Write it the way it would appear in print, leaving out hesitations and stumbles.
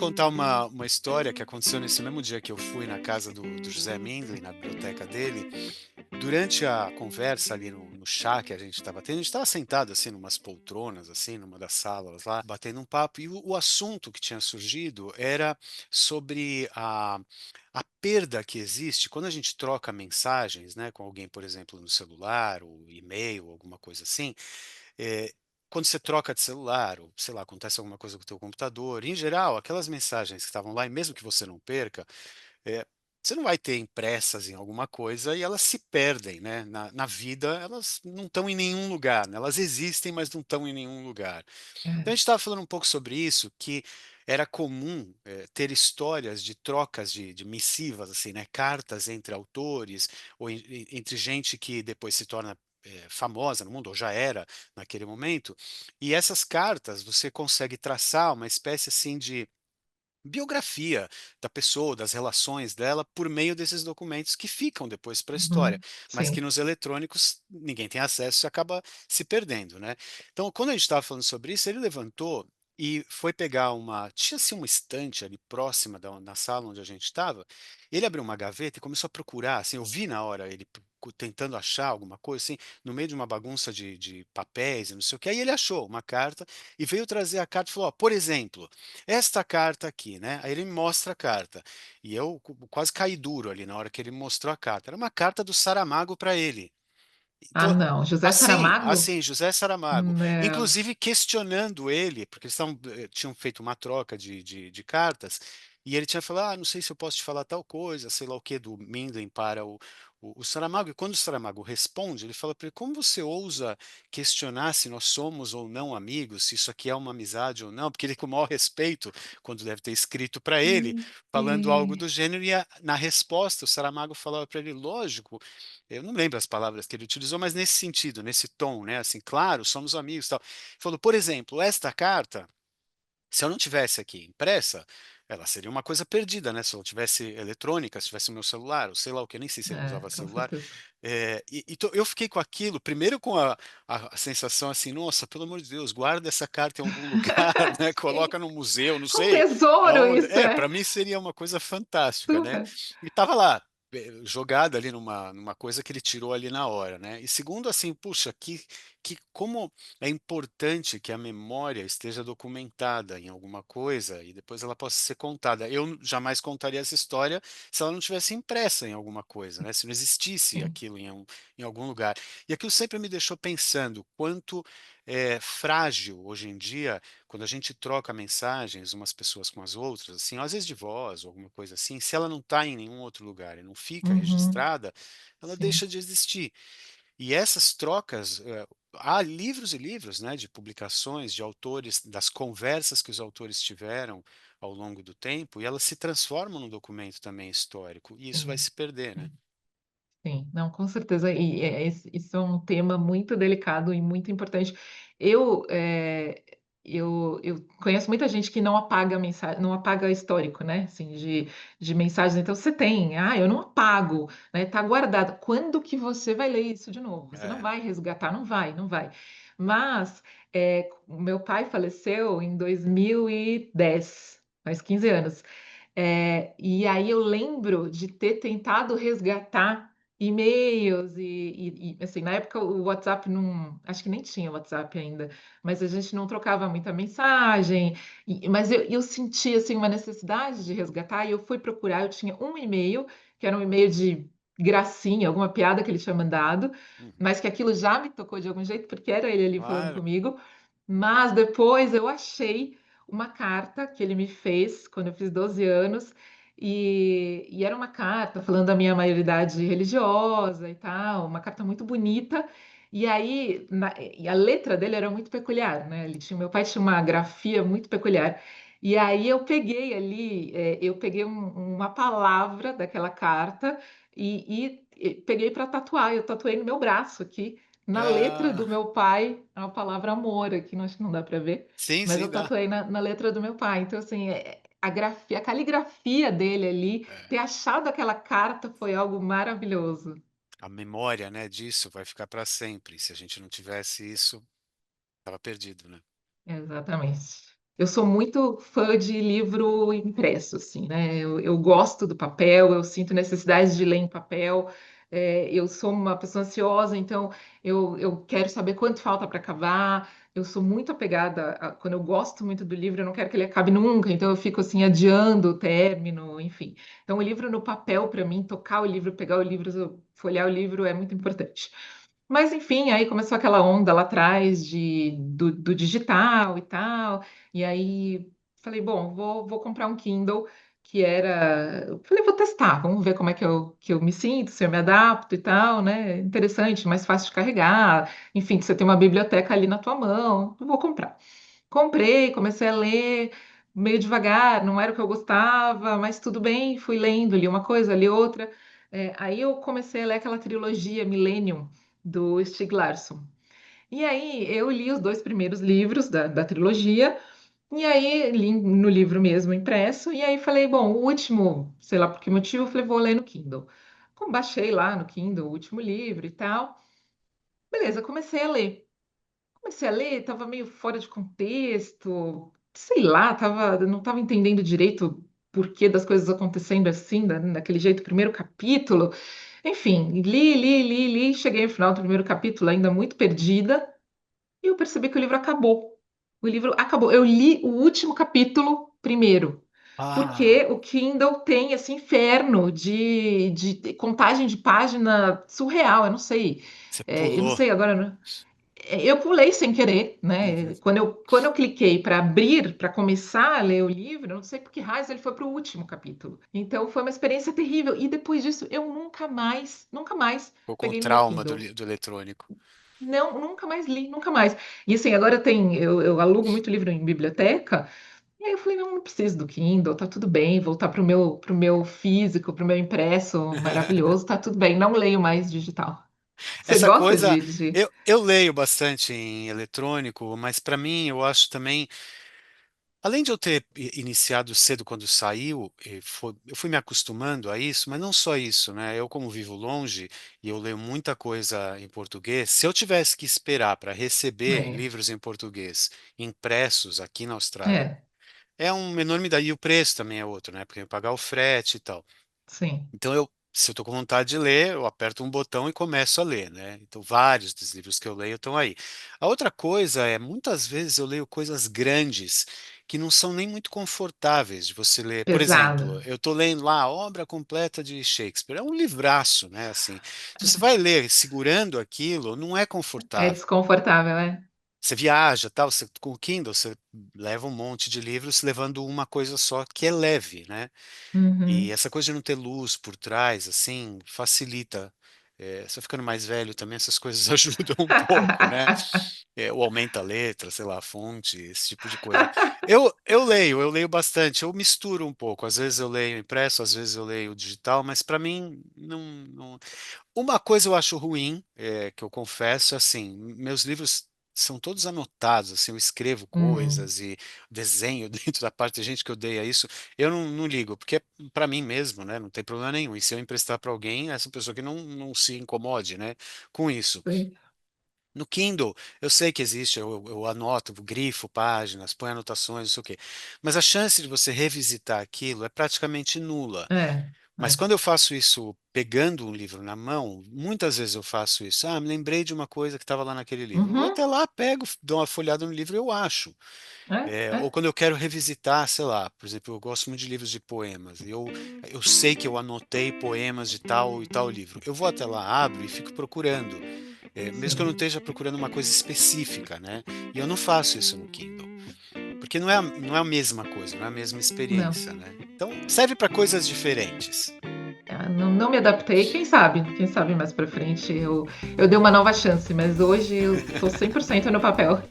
contar uma história que aconteceu nesse mesmo dia que eu fui na casa do José Mindlin, na biblioteca dele. Durante a conversa ali no chá que a gente estava tendo, a gente estava sentado assim, numas poltronas, assim, numa das salas lá, batendo um papo, e o assunto que tinha surgido era sobre a perda que existe quando a gente troca mensagens, né, com alguém, por exemplo, no celular, ou e-mail, alguma coisa assim. é, Quando você troca de celular, ou sei lá, acontece alguma coisa com o teu computador, em geral, aquelas mensagens que estavam lá, e mesmo que você não perca, é, você não vai ter impressas em alguma coisa e elas se perdem, né? Na vida, elas não estão em nenhum lugar, né? Elas existem, mas não estão em nenhum lugar. Então, a É. gente estava falando um pouco sobre isso, que era comum ter histórias de trocas de missivas, assim, né? Cartas entre autores, ou entre gente que depois se torna famosa no mundo, ou já era naquele momento. E essas cartas, você consegue traçar uma espécie assim de biografia da pessoa, das relações dela, por meio desses documentos que ficam depois para a história, Uhum. mas que Sim. nos eletrônicos ninguém tem acesso e acaba se perdendo, né? Então, quando a gente estava falando sobre isso, ele levantou e foi pegar tinha assim uma estante ali próxima na sala onde a gente estava. Ele abriu uma gaveta e começou a procurar, assim, eu vi na hora ele tentando achar alguma coisa assim, no meio de uma bagunça de papéis e não sei o que. Aí ele achou uma carta e veio trazer a carta e falou: ó, por exemplo, esta carta aqui, né? Aí ele me mostra a carta. E eu quase caí duro ali na hora que ele me mostrou a carta. Era uma carta do Saramago para ele. Ah, Então, não. José Saramago? assim, José Saramago, Não. inclusive questionando ele, porque tinham feito uma troca de cartas, e ele tinha falado, não sei se eu posso te falar tal coisa, sei lá o que, do Mindlin para o Saramago, e quando o Saramago responde, ele fala para ele, como você ousa questionar se nós somos ou não amigos, se isso aqui é uma amizade ou não, porque ele com o maior respeito, quando deve ter escrito para ele, falando algo E- do gênero, e na resposta o Saramago falava para ele, lógico, eu não lembro as palavras que ele utilizou, mas nesse sentido, nesse tom, né? Assim, claro, somos amigos, e tal. Ele falou, por exemplo, esta carta, se eu não tivesse aqui impressa, ela seria uma coisa perdida, né? Se eu tivesse eletrônica, se tivesse o meu celular, ou sei lá o que, nem sei se ele usava com celular. certeza. Eu fiquei com aquilo, primeiro com a sensação assim, nossa, pelo amor de Deus, guarda essa carta em algum lugar, né? Coloca no museu, não Um sei tesouro aonde. isso, Para é. mim seria uma coisa fantástica, né? Super. E tava lá, jogada ali numa coisa que ele tirou ali na hora, né? E segundo, assim, puxa, que como é importante que a memória esteja documentada em alguma coisa e depois ela possa ser contada. Eu jamais contaria essa história se ela não tivesse impressa em alguma coisa, né? Se não existisse Sim. aquilo em algum lugar. E aquilo sempre me deixou pensando quanto é frágil hoje em dia, quando a gente troca mensagens umas pessoas com as outras, assim, às vezes de voz ou alguma coisa assim, se ela não está em nenhum outro lugar e não fica Uhum. registrada, ela Sim. deixa de existir. E essas trocas, há livros e livros, né, de publicações de autores, das conversas que os autores tiveram ao longo do tempo, e elas se transformam num documento também histórico, e isso vai Sim. se perder, né? Sim. Sim, não, com certeza. Isso é um tema muito delicado e muito importante. Eu, é, eu conheço muita gente que não apaga mensagem, não apaga histórico, né? Assim, de mensagens. Então você tem, eu não apago, né? Tá guardado. Quando que você vai ler isso de novo? Você não É, vai resgatar, não vai, não vai. Mas o meu pai faleceu em 2010, faz 15 anos. E aí eu lembro de ter tentado resgatar e-mails assim, na época o WhatsApp não, acho que nem tinha WhatsApp ainda, mas a gente não trocava muita mensagem, mas eu senti assim uma necessidade de resgatar e eu fui procurar, eu tinha um e-mail, que era um e-mail de gracinha, alguma piada que ele tinha mandado, uhum, mas que aquilo já me tocou de algum jeito, porque era ele ali falando claro. comigo, mas depois eu achei uma carta que ele me fez quando eu fiz 12 anos, e era uma carta falando da minha maioridade religiosa e tal, uma carta muito bonita. E aí, e a letra dele era muito peculiar, né? Meu pai tinha uma grafia muito peculiar. E aí eu peguei ali, eu peguei uma palavra daquela carta e peguei para tatuar. Eu tatuei no meu braço aqui, na letra do Ah, meu pai, a palavra amor, aqui acho que não dá para ver, sim, mas sim, eu dá. tatuei na letra do meu pai. Então, assim, a grafia, a caligrafia dele ali, ter É, achado aquela carta foi algo maravilhoso. a memória, né, disso vai ficar para sempre. Se a gente não tivesse isso, estava perdido, né? Exatamente. Eu sou muito fã de livro impresso, assim, né? Eu gosto do papel, eu sinto necessidade de ler em papel. Eu sou uma pessoa ansiosa, então eu quero saber quanto falta para acabar. Eu sou muito apegada quando eu gosto muito do livro, eu não quero que ele acabe nunca, então eu fico assim adiando o término, enfim. Então o livro no papel, para mim, tocar o livro, pegar o livro, folhear o livro é muito importante. Mas enfim, aí começou aquela onda lá atrás do digital e tal. E aí falei, bom, vou comprar um Kindle, que era. Eu falei, vou testar, vamos ver como é que eu me sinto, se eu me adapto e tal, né? Interessante, mais fácil de carregar. Enfim, que você tem uma biblioteca ali na tua mão. Eu vou comprar. Comprei, comecei a ler meio devagar, não era o que eu gostava, mas tudo bem, fui lendo, li uma coisa, li outra. Aí eu comecei a ler aquela trilogia Millennium, do Stieg Larsson. E aí eu li os dois primeiros livros da trilogia, e aí li no livro mesmo impresso, e aí falei, bom, o último, sei lá por que motivo, eu falei, vou ler no Kindle. Baixei lá no Kindle o último livro e tal. Beleza, comecei a ler. Comecei a ler, estava meio fora de contexto, sei lá, não estava entendendo direito o porquê das coisas acontecendo assim, daquele jeito, primeiro capítulo. Enfim, li, cheguei ao final do primeiro capítulo ainda muito perdida, e eu percebi que o livro acabou. O livro acabou. Eu li o último capítulo primeiro, Ah, porque o Kindle tem esse inferno de contagem de página surreal, eu não sei. você Eu não pulou. sei agora. Eu pulei sem querer, Uhum. né? Quando eu cliquei para abrir, para começar a ler o livro, eu não sei por que raios ele foi para o último capítulo. Então foi uma experiência terrível. E depois disso, eu nunca mais Ficou com o peguei no meu trauma do, Kindle. do eletrônico. Não, nunca mais li, nunca mais. E assim, agora eu alugo muito livro em biblioteca. E aí eu falei, não preciso do Kindle, tá tudo bem, voltar pro meu físico, pro meu impresso maravilhoso, tá tudo bem, não leio mais digital. Você Essa gosta coisa, de... eu leio bastante em eletrônico, mas para mim eu acho também, além de eu ter iniciado cedo quando saiu, eu fui me acostumando a isso, mas não só isso, né? Eu como vivo longe e eu leio muita coisa em português, se eu tivesse que esperar para receber É, livros em português impressos aqui na Austrália, é, é uma enormidade. E o preço também é outro, né? Porque eu pagar o frete e tal. sim. Então, se eu estou com vontade de ler, eu aperto um botão e começo a ler, né? Então, vários dos livros que eu leio estão aí. A outra coisa é, muitas vezes eu leio coisas grandes que não são nem muito confortáveis de você ler. Por Pesado. exemplo, eu estou lendo lá a obra completa de Shakespeare. É um livraço, né? Assim, se você vai ler segurando aquilo, não é É confortável. desconfortável, é? Você viaja, tal, você, com o Kindle, você leva um monte de livros levando uma coisa só que é leve, né? E Uhum. essa coisa de não ter luz por trás, assim, facilita. Só ficando mais velho também, essas coisas ajudam um pouco, né? Ou aumenta a letra, sei lá, a fonte, esse tipo de coisa. Eu leio bastante, eu misturo um pouco. Às vezes eu leio impresso, às vezes eu leio digital, mas para mim, não. Uma coisa eu acho ruim, que eu confesso, é assim, meus livros são todos anotados, assim, eu escrevo Hum, coisas e desenho dentro da parte de gente que odeia isso, eu não ligo, porque é para mim mesmo, né, não tem problema nenhum. E se eu emprestar para alguém, essa pessoa que não se incomode, né, com isso. sim. No Kindle, eu sei que existe, eu anoto, grifo páginas, ponho anotações, não sei o quê, mas a chance de você revisitar aquilo é praticamente nula. É, Mas é. quando eu faço isso pegando um livro na mão, muitas vezes eu faço isso. Ah, me lembrei de uma coisa que estava lá naquele livro. Eu vou Uhum. até lá, pego, dou uma folhada no livro e eu acho. Ou É. quando eu quero revisitar, sei lá, por exemplo, eu gosto muito de livros de poemas. E eu sei que eu anotei poemas de tal e tal livro. Eu vou até lá, abro e fico procurando. Mesmo que eu não Sim. esteja procurando uma coisa específica, né? E eu não faço isso no Kindle. Porque não é a mesma coisa, não é a mesma Não. experiência, né? Então, serve para coisas diferentes. Não me adaptei. Quem sabe mais pra frente eu dei uma nova chance, mas hoje eu tô 100% no papel.